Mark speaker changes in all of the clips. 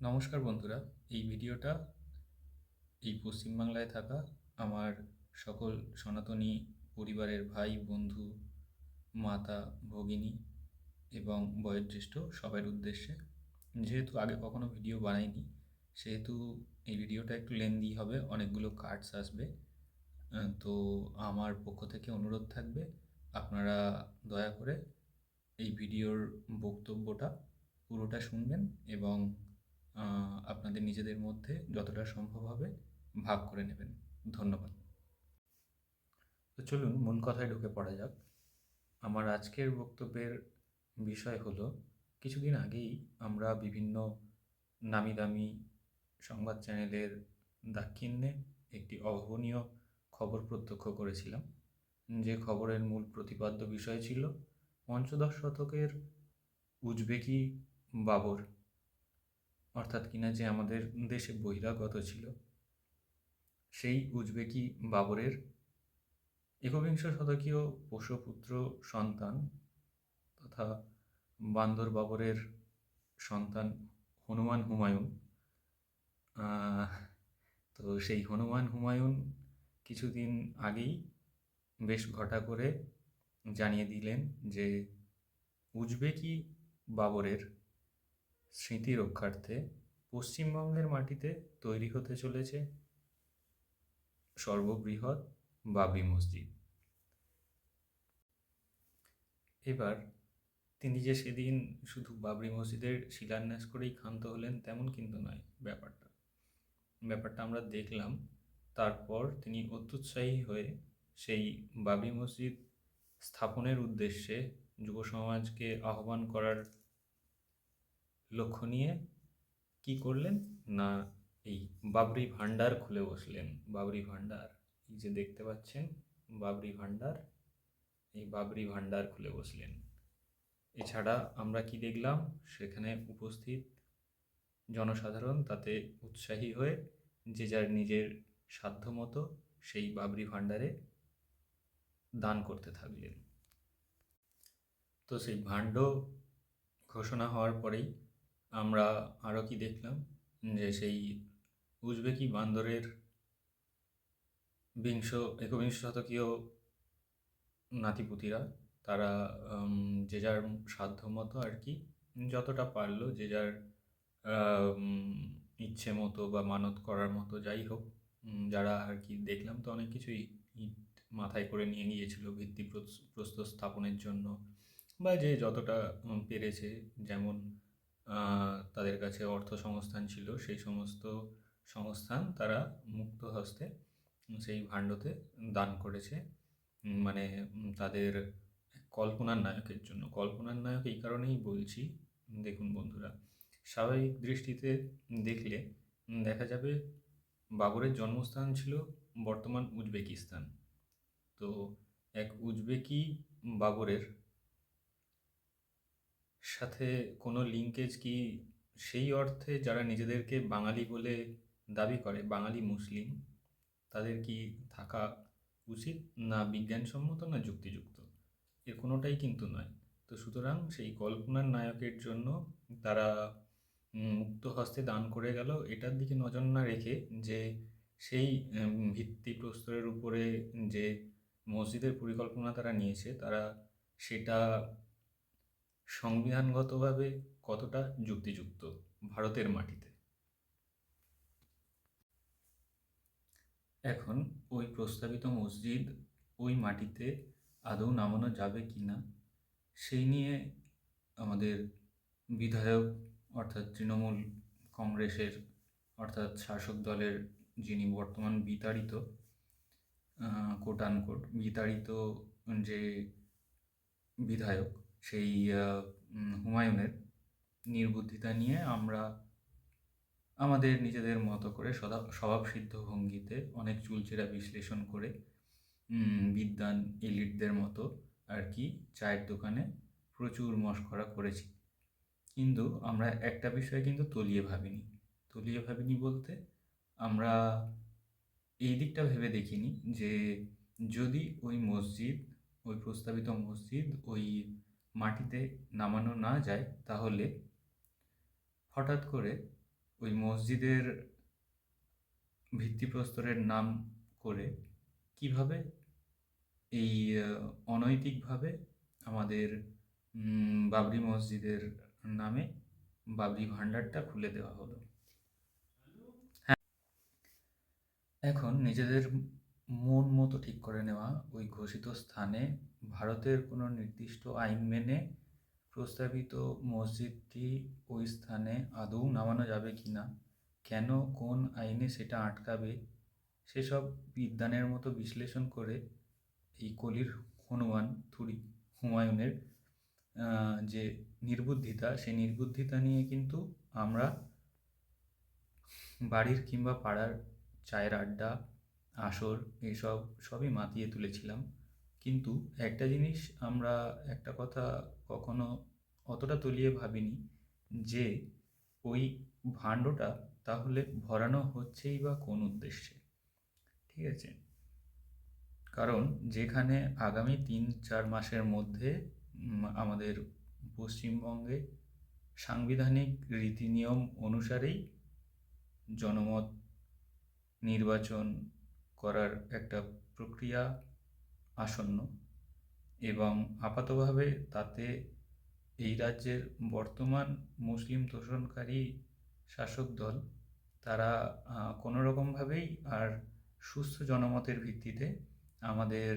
Speaker 1: নমস্কার বন্ধুরা, এই ভিডিওটা এই পশ্চিমবাংলায় থাকা আমার সকল সনাতনী পরিবারের ভাই, বন্ধু, মাতা, ভগিনী এবং বয়োজ্যেষ্ঠ সবার উদ্দেশ্যে। যেহেতু আগে কখনো ভিডিও বানাইনি, সেহেতু এই ভিডিওটা একটু লেন্দি হবে, অনেকগুলো কাটস আসবে। তো আমার পক্ষ থেকে অনুরোধ থাকবে, আপনারা দয়া করে এই ভিডিওর বক্তব্যটা পুরোটা শুনবেন এবং আপনাদের নিজেদের মধ্যে যতটা সম্ভব হবে ভাগ করে নেবেন। ধন্যবাদ। তো চলুন মূল কথায় ঢুকে পড়া যাক। আমার আজকের বক্তব্যের বিষয় হলো, কিছুদিন আগেই আমরা বিভিন্ন নামি দামি সংবাদ চ্যানেলের দাক্ষিণ্যে একটি অভাবনীয় খবর প্রত্যক্ষ করেছিলাম, যে খবরের মূল প্রতিপাদ্য বিষয় ছিল পঞ্চদশ শতকের উজবেকি বাবর, অর্থাৎ কিনা যে আমাদের দেশে বহিরাগত ছিল, সেই উজবেকি বাবরের একবিংশ শতকীয় পোষ্যপুত্র সন্তান তথা বান্দর বাবরের সন্তান হনুমান হুমায়ুন। তো সেই হনুমান হুমায়ুন কিছুদিন আগেই বেশ ঘটা করে জানিয়ে দিলেন যে উজবেকি বাবরের স্মৃতি রক্ষার্থে পশ্চিমবঙ্গের মাটিতে তৈরি হতে চলেছে সর্ববৃহৎ বাবরি মসজিদ। এবার তিনি যে সেদিন শুধু বাবরি মসজিদের শিলান্যাস করেই ক্ষান্ত হলেন তেমন কিন্তু নয় ব্যাপারটা আমরা দেখলাম। তারপর তিনি অত্যুৎসাহী হয়ে সেই বাবরি মসজিদ স্থাপনের উদ্দেশ্যে যুব সমাজকে আহ্বান করার লক্ষ্য নিয়ে কি করলেন না, এই বাবরি ভান্ডার খুলে বসলেন। বাবরি ভান্ডার, এই যে দেখতে পাচ্ছেন বাবরি ভান্ডার, এই বাবরি ভান্ডার খুলে বসলেন। এছাড়া আমরা কি দেখলাম, সেখানে উপস্থিত জনসাধারণ তাতে উৎসাহী হয়ে যে যার নিজের সাধ্যমতো সেই বাবরি ভান্ডারে দান করতে থাকলেন। তো সেই ভাণ্ড ঘোষণা হওয়ার পরেই আমরা আরও কি দেখলাম, যে সেই উজবেকি বান্দরের একবিংশ শতকীয় নাতিপুতিরা তারা যে যার সাধ্যমতো আর কি, যতটা পারলো, যে যার ইচ্ছে মতো বা মানত করার মতো, যাই হোক, যারা আর কি দেখলাম তো অনেক কিছুই ইট মাথায় করে নিয়ে গিয়েছিল প্রস্তর স্থাপনের জন্য, বা যে যতটা পেরেছে, যেমন তাদের কাছে অর্থ সংস্থান ছিল, সেই সমস্ত সংস্থান তারা মুক্ত হস্তে সেই ভাণ্ডতে দান করেছে। মানে তাদের কল্পনার নায়কের জন্য। কল্পনার নায়ক এই কারণেই বলছি, দেখুন বন্ধুরা, স্বাভাবিক দৃষ্টিতে দেখলে দেখা যাবে বাবরের জন্মস্থান ছিল বর্তমান উজবেকিস্তান। তো এক উজবেকি বাবরের সাথে কোনো লিঙ্কেজ কি সেই অর্থে যারা নিজেদেরকে বাঙালি বলে দাবি করে, বাঙালি মুসলিম, তাদের কি থাকা উচিত, না বিজ্ঞানসম্মত না যুক্তিযুক্ত? এর কোনোটাই কিন্তু নয়। তো সুতরাং সেই কল্পনার নায়কের জন্য তারা মুক্ত হস্তে দান করে গেল, এটার দিকে নজর না রেখে যে সেই ভিত্তিপ্রস্তরের উপরে যে মসজিদের পরিকল্পনা তারা নিয়েছে, তারা সেটা সংবিধানগতভাবে কতটা যুক্তিযুক্ত ভারতের মাটিতে। এখন ওই প্রস্তাবিত মসজিদ ওই মাটিতে আদৌ নামানো যাবে কি না, সেই নিয়ে আমাদের বিধায়ক, অর্থাৎ তৃণমূল কংগ্রেসের, অর্থাৎ শাসক দলের যিনি বর্তমান বিতাড়িত, কোট আনকোট বিতাড়িত যে বিধায়ক, সেই হুমায়ুনের নির্বুদ্ধিতা নিয়ে আমরা আমাদের নিজেদের মতো করে স্বভাবসিদ্ধ ভঙ্গিতে অনেক চুলচেরা বিশ্লেষণ করে বিদ্বান এলিটদের মতো আর কি চায়ের দোকানে প্রচুর মশকরা করেছি। কিন্তু আমরা একটা বিষয় কিন্তু তলিয়ে ভাবিনি বলতে আমরা এই দিকটা ভেবে দেখিনি যে যদি ওই প্রস্তাবিত মসজিদ ওই মাটিতে নামানো না যায়, তাহলে হঠাৎ করে ওই মসজিদের ভিত্তিপ্রস্তরের নাম করে কিভাবে এই অনৈতিকভাবে আমাদের বাবরি মসজিদের নামে বাবরি ভাণ্ডারটা খুলে দেওয়া হলো। এখন নিজেদের মন মতো ঠিক করে নেওয়া ওই ঘোষিত স্থানে ভারতের কোনো নির্দিষ্ট আইন মেনে প্রস্তাবিত মসজিদটি ওই স্থানে আদৌ নামানো যাবে কি না, কেন কোন আইনে সেটা আটকাবে, সেসব বিদ্বানের মতো বিশ্লেষণ করে এই কলির হনুমান হুমায়ুনের যে নির্বুদ্ধিতা, সেই নির্বুদ্ধিতা নিয়ে কিন্তু আমরা বাড়ির কিংবা পাড়ার চায়ের আড্ডা, আসর এইসব সবই মাতিয়ে তুলেছিলাম। কিন্তু একটা জিনিস আমরা একটা কথা কখনো অতটা তলিয়ে ভাবিনি, যে ওই ভাণ্ডটা তাহলে ভরানো হচ্ছেই বা কোন উদ্দেশ্যে। ঠিক আছে, কারণ যেখানে আগামী ৩-৪ মাসের মধ্যে আমাদের পশ্চিমবঙ্গে সাংবিধানিক রীতিনিয়ম অনুসারেই জনমত নির্বাচন করার একটা প্রক্রিয়া আসন্ন, এবং আপাতভাবে তাতে এই রাজ্যের বর্তমান মুসলিম তোষণকারী শাসক দল তারা কোনো রকমভাবেই আর সুস্থ জনমতের ভিত্তিতে আমাদের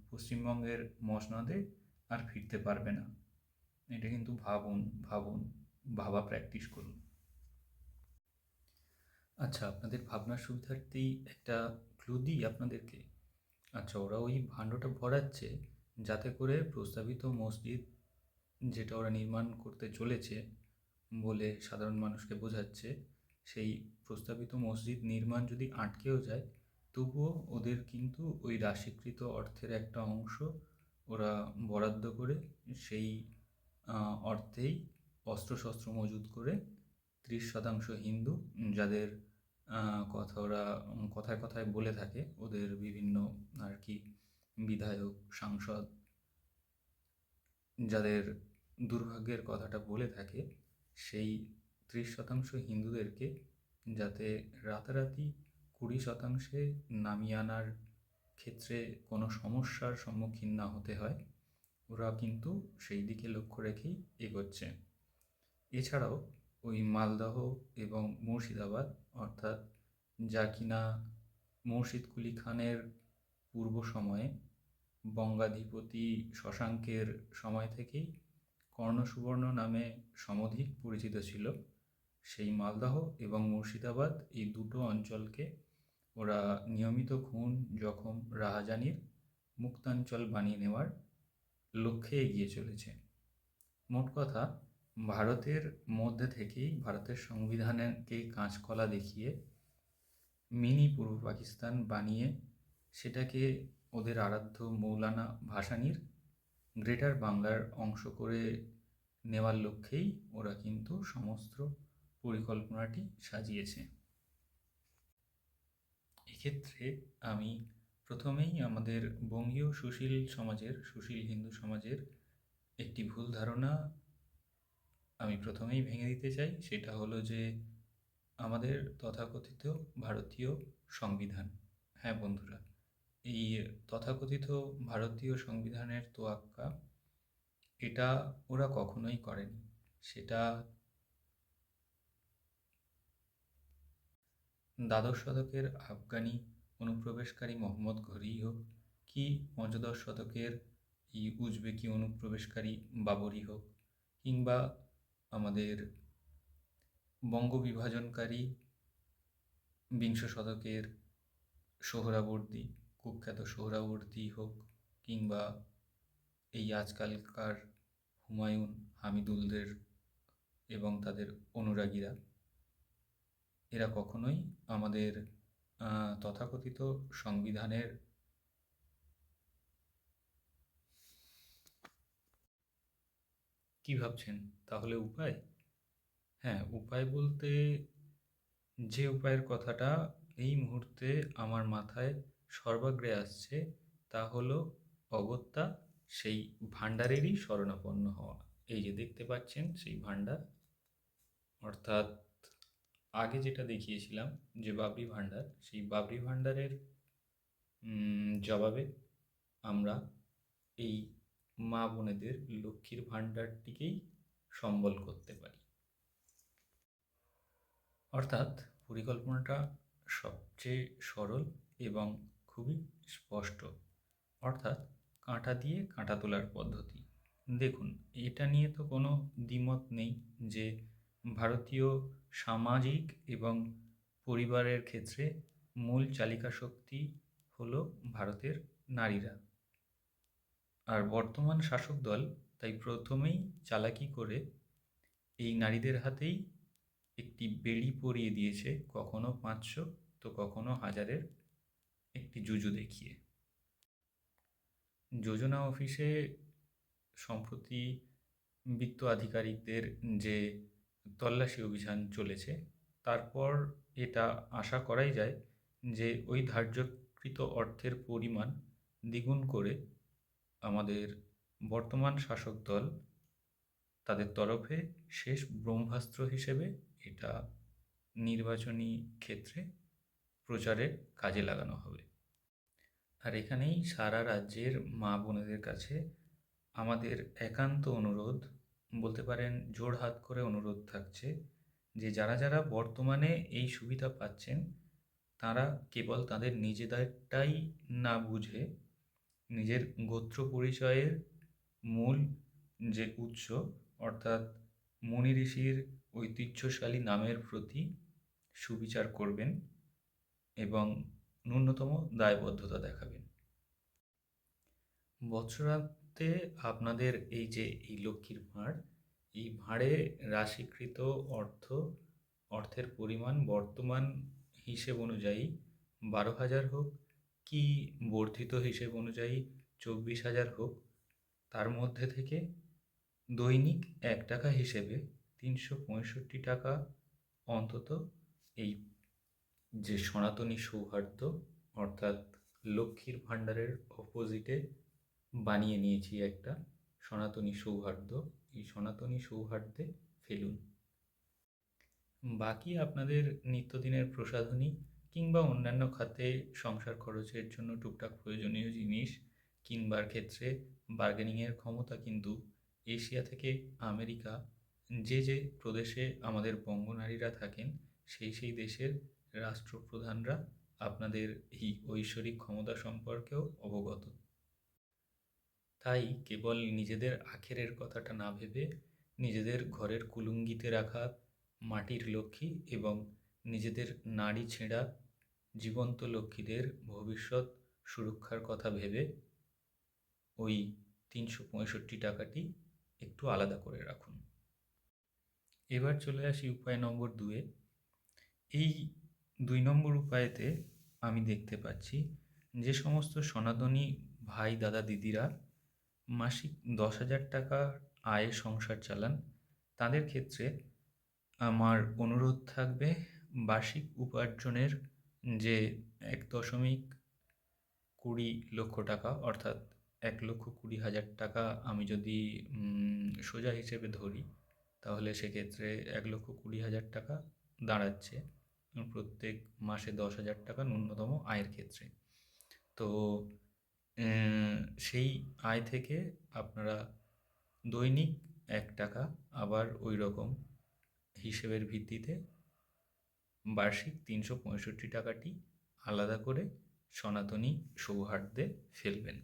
Speaker 1: পশ্চিমবঙ্গের মসনদে আর ফিরতে পারবে না। এটা কিন্তু ভাবুন, ভাবা প্র্যাকটিস করুন। আচ্ছা, আপনাদের ভাবনার সুবিধার্থেই একটা ক্লু দিই আপনাদেরকে। আচ্ছা, ওরা ওই ভাণ্ডটা ভরাচ্ছে যাতে করে প্রস্তাবিত মসজিদ যেটা ওরা নির্মাণ করতে চলেছে বলে সাধারণ মানুষকে বোঝাচ্ছে, সেই প্রস্তাবিত মসজিদ নির্মাণ যদি আটকেও যায়, তবুও ওদের কিন্তু ওই রাশিকৃত অর্থের একটা অংশ ওরা বরাদ্দ করে সেই অর্থেই অস্ত্রশস্ত্র মজুত করে 30% হিন্দু, যাদের কথা ওরা কথায় কথায় বলে থাকে, ওদের বিভিন্ন আর কি বিধায়ক, সাংসদ যাদের দুর্ভাগ্যের কথাটা বলে থাকে, সেই 30% হিন্দুদেরকে যাতে রাতারাতি 20%-এ নামিয়ে আনার ক্ষেত্রে কোনো সমস্যার সম্মুখীন না হতে হয়, ওরা কিন্তু সেই দিকে লক্ষ্য রেখেই এগোচ্ছে। এছাড়াও ওই মালদহ এবং মুর্শিদাবাদ, অর্থাৎ যা কিনা মুর্শিদ কুলি খানের পূর্ব সময়ে বঙ্গাধিপতি শশাঙ্কের সময় থেকেই কর্ণসুবর্ণ নামে সমধিক পরিচিত ছিল, সেই মালদহ এবং মুর্শিদাবাদ এই দুটো অঞ্চলকে ওরা নিয়মিত খুন, জখম, রাহাজানির মুক্তাঞ্চল বানিয়ে নেওয়ার লক্ষ্যে এগিয়ে চলেছে। মোট কথা, ভারতের মধ্যে থেকেই ভারতের সংবিধানকে কাঁচকলা দেখিয়ে মিনি পূর্ব পাকিস্তান বানিয়ে সেটাকে ওদের আরাধ্য মৌলানা ভাসানীর গ্রেটার বাংলার অংশ করে নেওয়ার লক্ষ্যেই ওরা কিন্তু সমস্ত পরিকল্পনাটি সাজিয়েছে। এক্ষেত্রে আমি প্রথমেই আমাদের বঙ্গীয় সুশীল হিন্দু সমাজের একটি ভুল ধারণা আমি প্রথমেই ভেঙে দিতে চাই। সেটা হলো যে আমাদের তথাকথিত ভারতীয় সংবিধান, হ্যাঁ বন্ধুরা, এই তথাকথিত ভারতীয় সংবিধানের তোয়াক্কা এটা ওরা কখনোই করেনি। সেটা দ্বাদশ শতকের আফগানি অনুপ্রবেশকারী মোহাম্মদ ঘুরি হোক, কি পঞ্চদশ শতকের এই উজবেকি অনুপ্রবেশকারী বাবরি হোক, কিংবা আমাদের বঙ্গ বিভাজনকারী বিংশ শতকের সোহরাবর্দী, কুখ্যাত সোহরাবর্দী হোক, কিংবা এই আজকালকার হুমায়ুন, হামিদুলদের এবং তাদের অনুরাগীরা, এরা কখনোই আমাদের তথাকথিত সংবিধানের কি ভাবছেন তাহলে উপায়? হ্যাঁ, উপায় বলতে যে উপায়ের কথাটা এই মুহূর্তে আমার মাথায় সর্বাগ্রে আসছে তা হলো অগত্যা সেই ভাণ্ডারেরই শরণাপন্ন হওয়া। এই যে দেখতে পাচ্ছেন সেই ভাণ্ডার, অর্থাৎ আগে যেটা দেখিয়েছিলাম যে বাবরি ভাণ্ডার, সেই বাবরি ভাণ্ডারের জবাবে আমরা এই মা বোনেদের লক্ষ্মীর ভাণ্ডারটিকেই সম্বল করতে পারি। অর্থাৎ পরিকল্পনাটা সবচেয়ে সরল এবং খুবই স্পষ্ট। অর্থাৎ কাঁটা দিয়ে কাঁটা তোলার পদ্ধতি। দেখুন, এটা নিয়ে তো কোনো দ্বিমত নেই যে ভারতীয় সামাজিক এবং পরিবারের ক্ষেত্রে মূল চালিকা শক্তি হলো ভারতের নারীরা। আর বর্তমান শাসক দল তাই প্রথমেই চালাকি করে এই নারীদের হাতেই একটি বেড়ি পরিয়ে দিয়েছে, কখনো 500 তো কখনো 1000-এর একটি জুজু দেখিয়ে। যোজনা অফিসে সম্প্রতি বিত্ত আধিকারিকদের যে তল্লাশি অভিযান চলেছে, তারপর এটা আশা করাই যায় যে ওই ধার্যকৃত অর্থের পরিমাণ দ্বিগুণ করে আমাদের বর্তমান শাসক দল তাদের তরফে শেষ ব্রহ্মাস্ত্র হিসেবে এটা নির্বাচনী ক্ষেত্রে প্রচারে কাজে লাগানো হবে। আর এখানেই সারা রাজ্যের মা বোনেদের কাছে আমাদের একান্ত অনুরোধ, বলতে পারেন জোড়হাত করে অনুরোধ থাকছে যে যারা যারা বর্তমানে এই সুবিধা পাচ্ছেন তারা কেবল তাদের নিজেদেরটাই না বুঝে নিজের গোত্র পরিচয়ের মূল যে উৎস, অর্থাৎ মুনি ঋষির ঐতিহ্যশালী নামের প্রতি সুবিচার করবেন এবং ন্যূনতম দায়বদ্ধতা দেখাবেন। বৎসরান্তে আপনাদের এই যে এই লক্ষ্মীর ভাঁড়, এই ভাঁড়ে রাশিকৃত অর্থের পরিমাণ বর্তমান হিসেব অনুযায়ী 12,000 হোক কি বর্ধিত হিসেব অনুযায়ী 24,000 হোক, তার মধ্যে থেকে দৈনিক 1 টাকা হিসেবে 365 টাকা অন্তত এই যে সনাতনী সৌহার্দ্য, অর্থাৎ লক্ষ্মীর ভাণ্ডারের অপোজিটে বানিয়ে নিয়েছি একটা সনাতনী সৌহার্দ্য, এই সনাতনী সৌহার্দ্যে ফেলুন। বাকি আপনাদের নিত্যদিনের প্রসাধনী কিংবা অন্যান্য খাতে সংসার খরচের জন্য টুকটাক প্রয়োজনীয় জিনিস কিনবার ক্ষেত্রে বার্গেনিংয়ের ক্ষমতা কিন্তু এশিয়া থেকে আমেরিকা যে যে প্রদেশে আমাদের বঙ্গনারীরা থাকেন সেই সেই দেশের রাষ্ট্রপ্রধানরা আপনাদের এই ঐশ্বরিক ক্ষমতা সম্পর্কেও অবগত। তাই কেবল নিজেদের আখেরের কথাটা না ভেবে নিজেদের ঘরের কুলুঙ্গিতে রাখা মাটির লক্ষ্মী এবং নিজেদের নাড়ি ছেঁড়া জীবন্ত লক্ষ্মীদের ভবিষ্যৎ সুরক্ষার কথা ভেবে ওই 365 টাকাটি একটু আলাদা করে রাখুন। এবার চলে আসি উপায় নম্বর 2-এ। এই 2 নম্বর উপায়তে আমি দেখতে পাচ্ছি যে সমস্ত সনাতনী ভাই দাদা দিদিরা মাসিক 10,000 টাকা আয়ে সংসার চালান, তাদের ক্ষেত্রে আমার অনুরোধ থাকবে বার্ষিক উপার্জনের যে 1.20 লক্ষ টাকা, অর্থাৎ 1,20,000 টাকা আমি যদি সোজা হিসেবে ধরি, তাহলে সেক্ষেত্রে 1,20,000 টাকা দাঁড়াচ্ছে প্রত্যেক মাসে 10,000 টাকা ন্যূনতম আয়ের ক্ষেত্রে। তো সেই আয় থেকে আপনারা দৈনিক 1 টাকা আবার ওই রকম হিসেবের ভিত্তিতে বার্ষিক 365 টাকাটি আলাদা করে সনাতনী সৌহার্দ্যে ফেলবেন।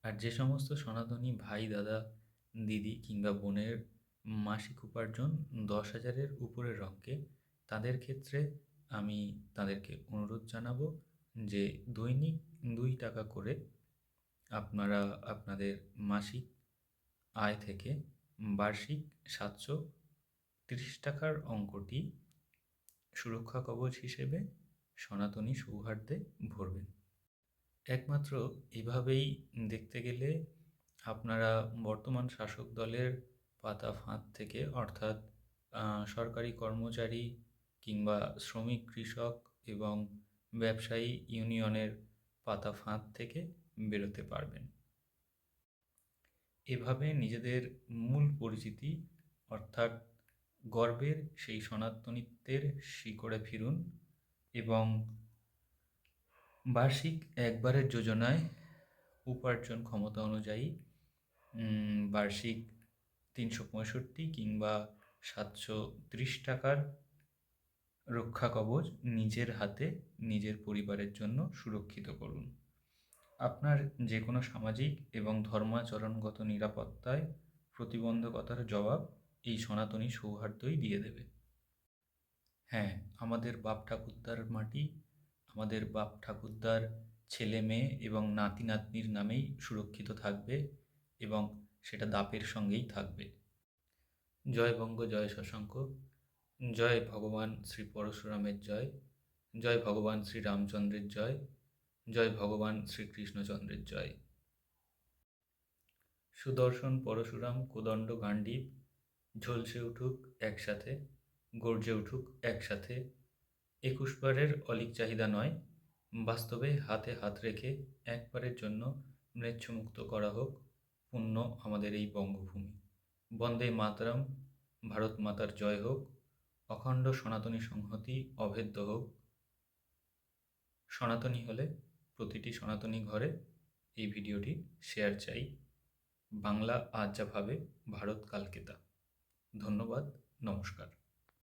Speaker 1: আর যে সমস্ত সনাতনী ভাই দাদা দিদি কিংবা বোনের মাসিক উপার্জন 10,000-এর উপরের অঙ্কে, তাদের ক্ষেত্রে আমি তাদেরকে অনুরোধ জানাবো যে দৈনিক 2 টাকা করে আপনারা আপনাদের মাসিক আয় থেকে বার্ষিক 730 টাকার অঙ্কটি সুরক্ষা কবচ হিসেবে সনাতনী সৌহার্দ্যে ভরবেন। একমাত্র এভাবেই দেখতে গেলে আপনারা বর্তমান শাসক দলের পাতা ফাঁদ থেকে, অর্থাৎ সরকারি কর্মচারী কিংবা শ্রমিক কৃষক এবং ব্যবসায়ী ইউনিয়নের পাতা ফাঁদ থেকে বেরোতে পারবেন। এভাবে নিজেদের মূল পরিচিতি, অর্থাৎ গর্বের সেই সনাতনিত্বের শিকড়ে ফিরুন এবং বার্ষিক একবারের যোজনায় উপার্জন ক্ষমতা অনুযায়ী বার্ষিক ৩৬৫ কিংবা ৭৩০ টাকার রক্ষা কবচ নিজের হাতে নিজের পরিবারের জন্য সুরক্ষিত করুন। আপনার যে কোনো সামাজিক এবং ধর্মাচরণগত নিরাপত্তায় প্রতিবন্ধকতার জবাব এই সনাতনী সৌহার্দ্যই দিয়ে দেবে। হ্যাঁ, আমাদের বাপ ঠাকুরদার মাটি আমাদের বাপ ঠাকুরদার ছেলে মেয়ে এবং নাতি নাতনির নামেই সুরক্ষিত থাকবে এবং সেটা দাপের সঙ্গেই থাকবে। জয় বঙ্গ, জয় শশাঙ্ক, জয় ভগবান শ্রী পরশুরামের জয়, জয় ভগবান শ্রী রামচন্দ্রের জয়, জয় ভগবান শ্রীকৃষ্ণচন্দ্রের জয়। সুদর্শন পরশুরাম কোদণ্ড গান্ডীব ঝলসে উঠুক একসাথে, গর্জে উঠুক একসাথে। ২১ বারের অলীক চাহিদা নয়, বাস্তবে হাতে হাত রেখে একবারের জন্য ম্লেচ্ছমুক্ত করা হোক পুণ্য আমাদের এই বঙ্গভূমি। বন্দে মাতরম, ভারত মাতার জয় হোক, অখণ্ড সনাতনী সংহতি অভেদ্য হোক। সনাতনী হলে প্রতিটি সনাতনী ঘরে এই ভিডিওটি শেয়ার চাই। বাংলা আজ যা ভাবে, ভারত কালকে তা। ধন্যবাদ, নমস্কার।